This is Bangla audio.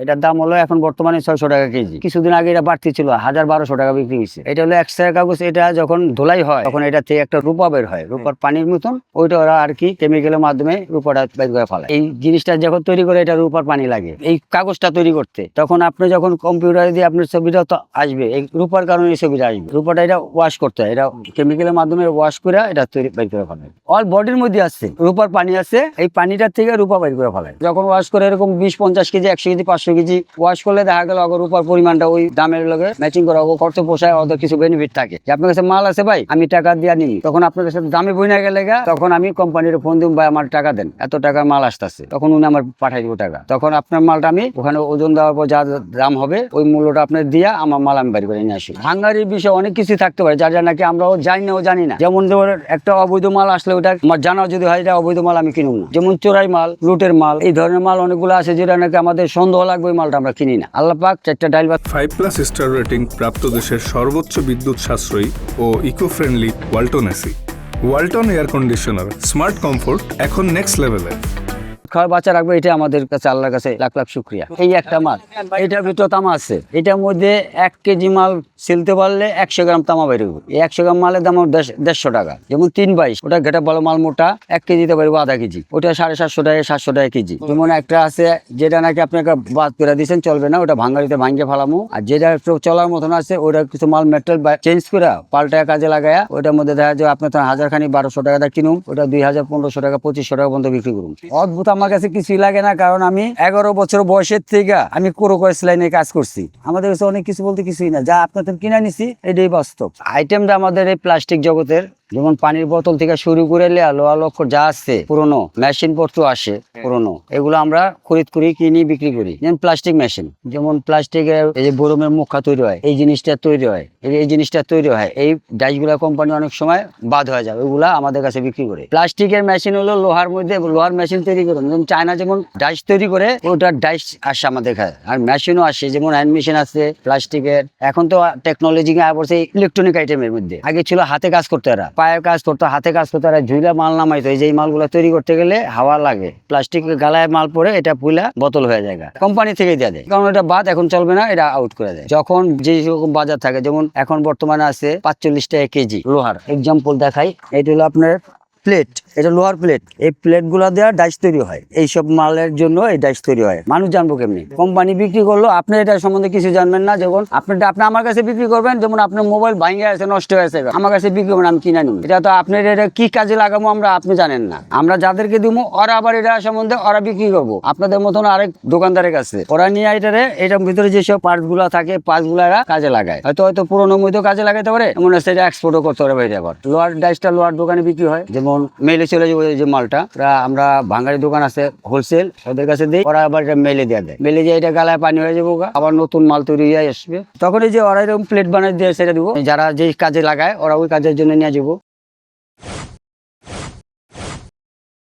এটার দাম হলো এখন বর্তমানে 600 টাকা কেজি। কিছুদিন আগে এটা বাড়তি ছিল, 1000-1200 টাকা বিক্রি হয়েছে। এটা হলো এক্সট্রা কাগজ। এটা যখন ধোলাই হয় তখন এটা থেকে একটা রূপা বের হয়, রূপার পানির মতন। ওইটা ওরা আর কি কেমিক্যালের মাধ্যমে রূপাটা বের করে ফেলে। এই জিনিসটা যখন তৈরি করে এটা রূপার পানি লাগে এই কাগজটা তৈরি করতে। তখন আপনি যখন কম্পিউটারে দিয়ে আপনার ছবিটা তো আসবে, এই রূপার কারণে এই ছবিটা আসবে। রূপাটা এটা ওয়াশ করতে হয়, এটা কেমিক্যালের মাধ্যমে ওয়াশ করে এটা তৈরি বের করে ফেলে। অল বডির মধ্যে আছে রূপার পানি আছে, এই পানিটার থেকে রূপা বের করে ফেলে। যখন ওয়াশ করে এরকম 20-50 কেজি, 100 কেজি, 500 কেজি ওয়াশ করলে দেখা গেল রূপার পরিমাণটা ওই দামের লগে ম্যাচিং করা করতে পোষায়। ওদের কিছু বেনিফিট থাকে যে আপনার কাছে মাল আছে ভাই, আমি টাকা দিয়ে নিই। তখন আপনার কাছে দামে বইনা গেলে তখন আমি কোম্পানির ফোন দিব, ভাই আমার টাকা দেন, এত টাকা মাল আসতেছে। তখন উনি আমার পাঠাই দিব টাকা। তখন আপনার মালটা আমি ওখানে ওজন দেওয়ার পর যা দাম হবে ওই মূল্যটা আপনার দিয়া আমার মাল আমি বাড়ি করে নিয়ে আসি। ভাঙ্গারির বিষয়ে অনেক কিছু থাকতে পারে যা নাকি আমরাও জানি না, জানি না। যেমন ধরেন একটা অবৈধ মাল আসলে ওটা আমার জানা যদি হয় এটা অবৈধ মাল আমি কিনুন না। যেমন চোরাই মাল, লুটের মাল, এই ধরনের মাল অনেকগুলো আছে যেটা নাকি আমাদের সন্দেহ লাগবে, ওই মালটা আমরা কিনি না। আল্লাহ পাক 4টা ডাইল 5+ স্টার রেটিং প্রাপ্ত দেশের সর্বোচ্চ বিদ্যুৎ সাশ্রয়ী ও eco friendly Walton AC. Walton air conditioner, smart comfort এখন নেক্সট লেভেলে। খাওয়ার বাচ্চা রাখবে, এটা আমাদের কাছে আল্লাহর কাছে লাখ লাখ শুকরিয়া। এই একটা মাল, এটার ভিতরে তামা আছে। এটার মধ্যে 1 কেজি মাল ছিলতে পারলে 100 গ্রাম তামা বেরোবে। এই 100 গ্রাম মালের দাম 150 টাকা। যেমন 322 ওটা ঘেটা ভালো মাল, মোটা 1 কেজিতে পারবো আধা কেজি, ওটা 750 টাকা 700 টাকা কেজি। যেমন একটা আছে যেটা নাকি আপনাকে বাদ করে দিচ্ছেন চলবে না, ওটা ভাঙ্গারিতে ভাঙ্গে ফেলামো। আর যেটা একটু চলার মতন আছে ওটা কিছু মাল মেটেরিয়াল চেঞ্জ করে পাল্টায় কাজে লাগায়া ওটার মধ্যে দেখা যায় আপনার 1000 খানি 1200 টাকা কিনুন, ওটা 2000, 1500 টাকা, 2500 টাকা পর্যন্ত বিক্রি করুন। অদ্ভুত, আমার কাছে কিছুই লাগে না, কারণ আমি 11 বছর বয়সের থেকে আমি কোরোকয়েস লাইনে কাজ করছি। আমাদের কাছে অনেক কিছু বলতে কিছুই না, যা আপনাদের কিনে নিছি এটাই বাস্তব। আইটেমটা আমাদের এই প্লাস্টিক জগতের, যেমন পানির বোতল থেকে শুরু করে লোহা লক্ষ্য যা আছে পুরোনো মেশিন পত্র আসে পুরোনো, এগুলো আমরা খরিদ করি, কিনি, বিক্রি করি। যেমন প্লাস্টিক মেশিন, যেমন প্লাস্টিকের এই যে বরমের মুখা তৈরি হয়, এই জিনিসটা তৈরি হয়, এই জিনিসটা তৈরি হয়, এই ডাইসগুলা কোম্পানি অনেক সময় বাদ হয়ে যায়, ওইগুলা আমাদের কাছে বিক্রি করে। প্লাস্টিকের মেশিন হলো লোহার মধ্যে, লোহার মেশিন তৈরি করে। যেমন চায়না যেমন ডাইস তৈরি করে, ওটার ডাইস আসে আমাদের কাছে। আর মেশিনও আসে, যেমন হ্যান্ড মেশিন আছে প্লাস্টিকের। এখন তো টেকনোলজি পড়ছে ইলেকট্রনিক আইটেমের মধ্যে। আগে ছিল হাতে কাজ করতে, এরা পায়ের কাজ করতো, হাতে কাজ করতো, এরা ঝুলা মাল নামাইতো। এই যে মালগুলো তৈরি করতে গেলে হাওয়া লাগে, প্লাস্টিকের গালায় মাল পরে এটা পুইলা বোতল হয়ে যায়, কোম্পানি থেকে দেওয়া দেয়। কারণ এটা বাদ এখন চলবে না, এটা আউট করে দেয়। যখন যে রকম বাজার থাকে, যেমন এখন বর্তমানে আছে 45 টাকা কেজি লোহার। এক্সাম্পল দেখাই, এটা হলো আপনার প্লেট, এটা লোহার প্লেট। এই প্লেট গুলা দেওয়া ডাইস তৈরি হয়, এইসব মালের জন্য এই ডাইস তৈরি হয়। মানুষ জানবো কেমনি? কোম্পানি বিক্রি করলো, আপনি এটা সম্বন্ধে কিছু জানবেন না। যেমন আপনি আমার কাছে বিক্রি করবেন, যেমন আপনার মোবাইল ভাঙে আছে, নষ্ট হয়েছে, আমার কাছে বিক্রি করবেন, আমি কিনে নিব। এটা তো আপনার এটা কি কাজে লাগাবো আমরা, আপনি জানেন না। আমরা যাদেরকে দিব ওরা আবার এটা সম্বন্ধে ওরা বিক্রি করবো আপনাদের মতন আরেক দোকানদারের কাছে। ওরা নিয়ে এটার ভিতরে যেসব পার্টস গুলা থাকে, পার্টস গুলা কাজে লাগায়। হয়তো পুরোনো মধ্যে কাজে লাগাইতে পারে, এমন সেটা এক্সপোর্টও করতে পারে বাইরে। আবার লোহার ডাইসটা লোহার দোকানে বিক্রি হয়। যেমন মেলে চলে যাবো, যে মালটা আমরা ভাঙ্গারি দোকান আছে হোলসেল, ওদের কাছে দিই, ওরা আবার এটা মেলে দিয়ে দেয়। মেলে দিয়ে এটা গালায় পানি হয়ে যাবো, আবার নতুন মাল তৈরি হয়ে আসবে। তখন এই যে ওরা এরকম প্লেট বানিয়ে দিয়ে সেটা দিব, যারা যে কাজে লাগায় ওরা ওই কাজের জন্য নিয়ে যাবো।